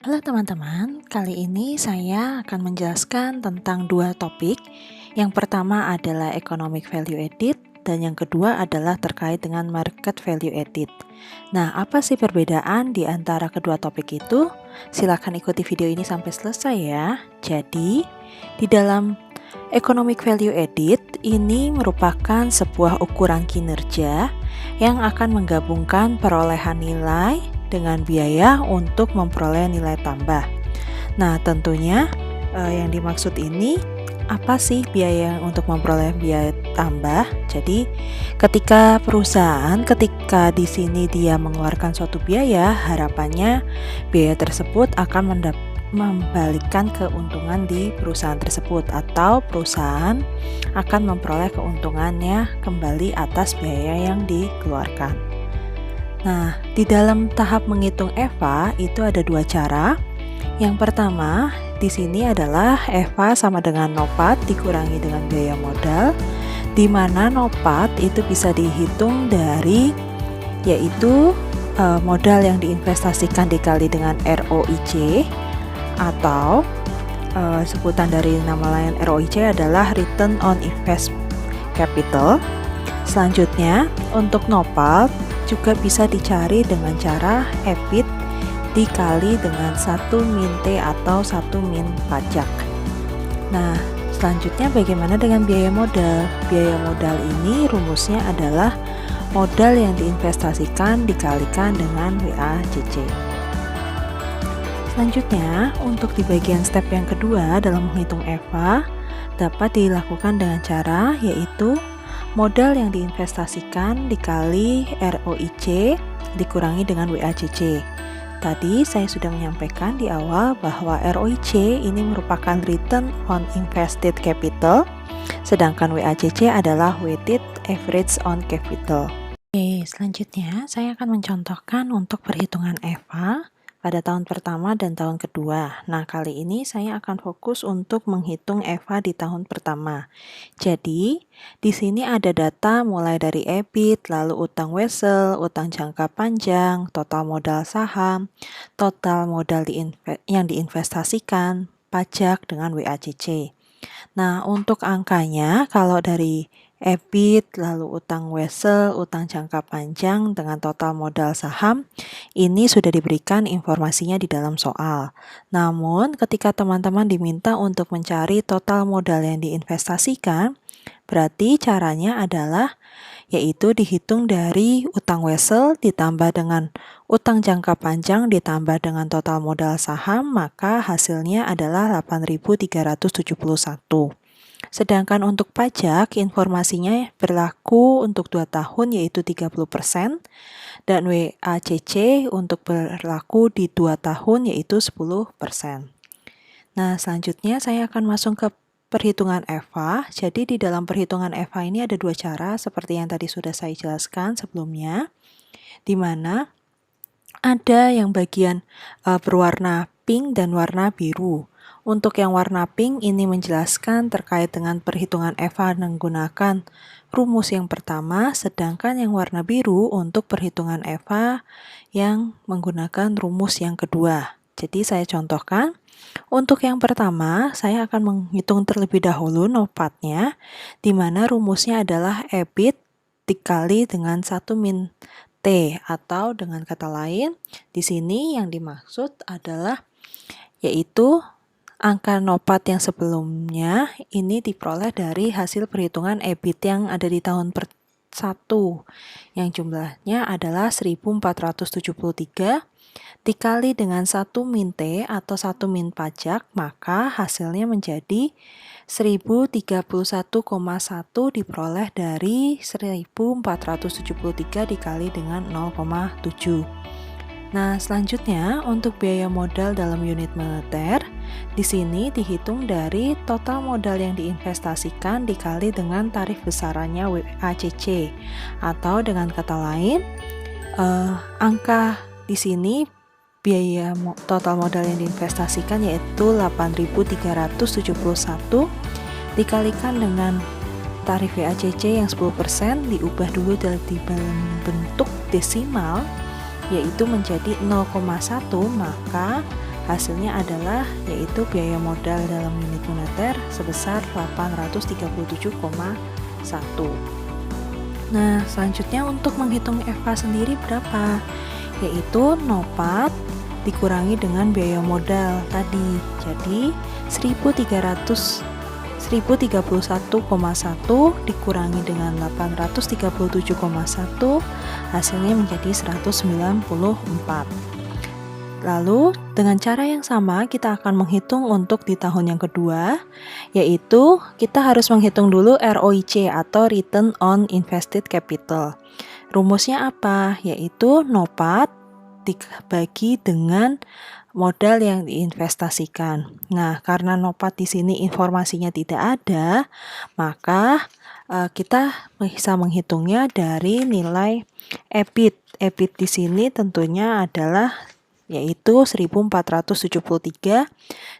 Halo teman-teman, kali ini saya akan menjelaskan tentang dua topik. Yang pertama adalah economic value added dan yang kedua adalah terkait dengan market value added. Nah, apa sih perbedaan di antara kedua topik itu? Silahkan ikuti video ini sampai selesai ya. Jadi, di dalam economic value added ini merupakan sebuah ukuran kinerja yang akan menggabungkan perolehan nilai dengan biaya untuk memperoleh nilai tambah. Nah, tentunya yang dimaksud ini apa sih biaya untuk memperoleh biaya tambah? Jadi, ketika ketika di sini dia mengeluarkan suatu biaya, harapannya biaya tersebut akan membalikkan keuntungan di perusahaan tersebut atau perusahaan akan memperoleh keuntungannya kembali atas biaya yang dikeluarkan. Nah, di dalam tahap menghitung EVA itu ada dua cara. Yang pertama, di sini adalah EVA sama dengan NOPAT dikurangi dengan biaya modal, di mana NOPAT itu bisa dihitung dari yaitu modal yang diinvestasikan dikali dengan ROIC atau sebutan dari nama lain ROIC adalah Return on Invest Capital. Selanjutnya, untuk NOPAT juga bisa dicari dengan cara EBIT dikali dengan 1 min T atau 1 min pajak. Nah, selanjutnya bagaimana dengan biaya modal? Biaya modal ini rumusnya adalah modal yang diinvestasikan dikalikan dengan WACC. Selanjutnya, untuk di bagian step yang kedua dalam menghitung EVA dapat dilakukan dengan cara yaitu modal yang diinvestasikan dikali ROIC dikurangi dengan WACC. Tadi saya sudah menyampaikan di awal bahwa ROIC ini merupakan Return on Invested Capital, sedangkan WACC adalah Weighted Average on Capital. Oke, selanjutnya saya akan mencontohkan untuk perhitungan EVA pada tahun pertama dan tahun kedua. Nah, kali ini saya akan fokus untuk menghitung EVA di tahun pertama. Jadi, di sini ada data mulai dari EBIT, lalu utang wesel, utang jangka panjang, total modal saham, total modal yang diinvestasikan, pajak dengan WACC. Nah, untuk angkanya kalau dari EBIT, lalu utang wesel, utang jangka panjang dengan total modal saham, ini sudah diberikan informasinya di dalam soal. Namun, ketika teman-teman diminta untuk mencari total modal yang diinvestasikan, berarti caranya adalah yaitu dihitung dari utang wesel ditambah dengan utang jangka panjang ditambah dengan total modal saham, maka hasilnya adalah 8.371. Sedangkan untuk pajak, informasinya berlaku untuk 2 tahun yaitu 30% dan WACC untuk berlaku di 2 tahun yaitu 10%. Nah, selanjutnya saya akan masuk ke perhitungan EVA. Jadi di dalam perhitungan EVA ini ada dua cara seperti yang tadi sudah saya jelaskan sebelumnya, di mana ada yang bagian berwarna pink dan warna biru. Untuk yang warna pink ini menjelaskan terkait dengan perhitungan EVA menggunakan rumus yang pertama, sedangkan yang warna biru untuk perhitungan EVA yang menggunakan rumus yang kedua. Jadi saya contohkan, untuk yang pertama saya akan menghitung terlebih dahulu NOPAT-nya, di mana rumusnya adalah EBIT dikali dengan 1 min T, atau dengan kata lain, di sini yang dimaksud adalah yaitu angka NOPAT yang sebelumnya ini diperoleh dari hasil perhitungan EBIT yang ada di tahun per-1 yang jumlahnya adalah 1.473 dikali dengan 1 min T atau 1 min pajak, maka hasilnya menjadi 1031,1 diperoleh dari 1.473 dikali dengan 0,7. Nah, selanjutnya untuk biaya modal dalam unit moneter, di sini dihitung dari total modal yang diinvestasikan dikali dengan tarif besarannya WACC, atau dengan kata lain, angka di sini biaya total modal yang diinvestasikan yaitu 8.371 dikalikan dengan tarif WACC yang 10% diubah dulu dalam bentuk desimal yaitu menjadi 0,1, maka Hasilnya adalah yaitu biaya modal dalam unit moneter sebesar 837,1. Nah, selanjutnya untuk menghitung EVA sendiri berapa? Yaitu NOPAT dikurangi dengan biaya modal tadi. Jadi 1031,1 dikurangi dengan 837,1 hasilnya menjadi 194. Lalu dengan cara yang sama kita akan menghitung untuk di tahun yang kedua, yaitu kita harus menghitung dulu ROIC atau Return on Invested Capital. Rumusnya apa? Yaitu NOPAT dibagi dengan modal yang diinvestasikan. Nah, karena NOPAT di sini informasinya tidak ada, maka kita bisa menghitungnya dari nilai EBIT. EBIT di sini tentunya adalah yaitu 1473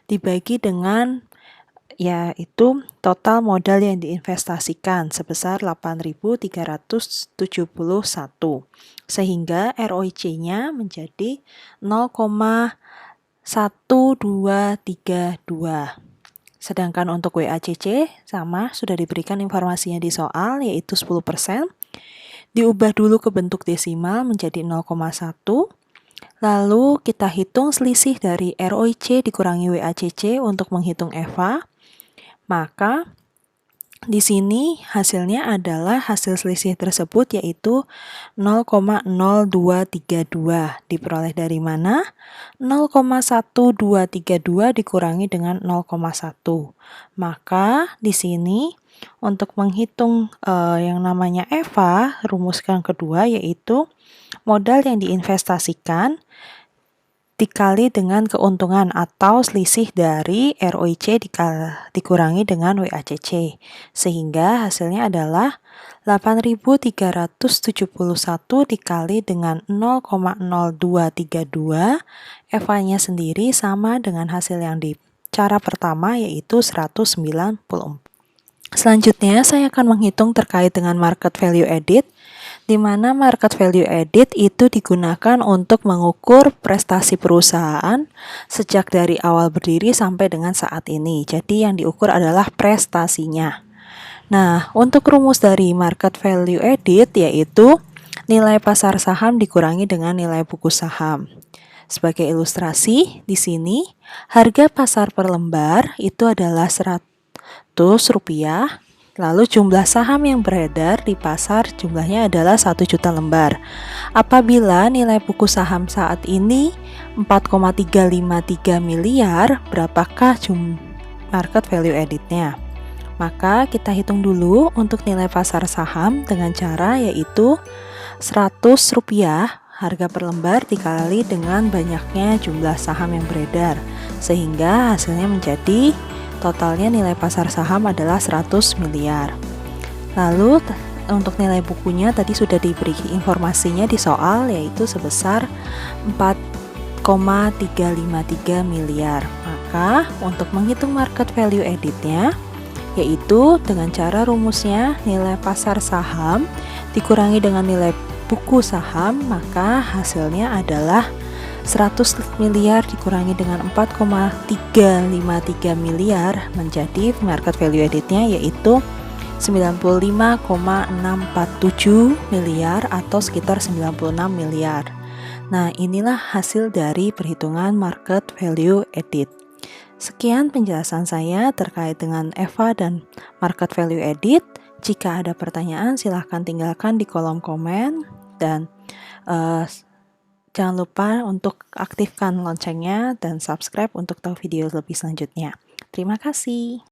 dibagi dengan yaitu total modal yang diinvestasikan sebesar 8.371 sehingga ROIC-nya menjadi 0,1232. Sedangkan untuk WACC sama sudah diberikan informasinya di soal yaitu 10%. Diubah dulu ke bentuk desimal menjadi 0,1. Lalu kita hitung selisih dari ROIC dikurangi WACC untuk menghitung EVA. Maka di sini hasilnya adalah hasil selisih tersebut yaitu 0,0232. Diperoleh dari mana? 0,1232 dikurangi dengan 0,1. Maka di sini untuk menghitung yang namanya EVA, rumus yang kedua yaitu modal yang diinvestasikan dikali dengan keuntungan atau selisih dari ROIC dikurangi dengan WACC. Sehingga hasilnya adalah 8.371 dikali dengan 0,0232. EVA-nya sendiri sama dengan hasil yang di cara pertama yaitu 194. Selanjutnya saya akan menghitung terkait dengan market value added, di mana market value added itu digunakan untuk mengukur prestasi perusahaan sejak dari awal berdiri sampai dengan saat ini. Jadi yang diukur adalah prestasinya. Nah, untuk rumus dari market value added yaitu nilai pasar saham dikurangi dengan nilai buku saham. Sebagai ilustrasi, di sini harga pasar per lembar itu adalah Rp100. Lalu jumlah saham yang beredar di pasar jumlahnya adalah 1 juta lembar. Apabila nilai buku saham saat ini 4,353 miliar, berapakah market value added-nya? Maka kita hitung dulu untuk nilai pasar saham dengan cara yaitu Rp100 harga per lembar dikali dengan banyaknya jumlah saham yang beredar. Sehingga hasilnya menjadi totalnya nilai pasar saham adalah 100 miliar. Lalu untuk nilai bukunya tadi sudah diberi informasinya di soal yaitu sebesar 4,353 miliar. Maka untuk menghitung market value added-nya yaitu dengan cara rumusnya nilai pasar saham dikurangi dengan nilai buku saham, maka hasilnya adalah 100 miliar dikurangi dengan 4,353 miliar menjadi market value added-nya yaitu 95,647 miliar atau sekitar 96 miliar. Nah, inilah hasil dari perhitungan market value added. Sekian penjelasan saya terkait dengan EVA dan market value added. Jika ada pertanyaan silahkan tinggalkan di kolom komen dan jangan lupa untuk aktifkan loncengnya dan subscribe untuk tahu video lebih selanjutnya. Terima kasih.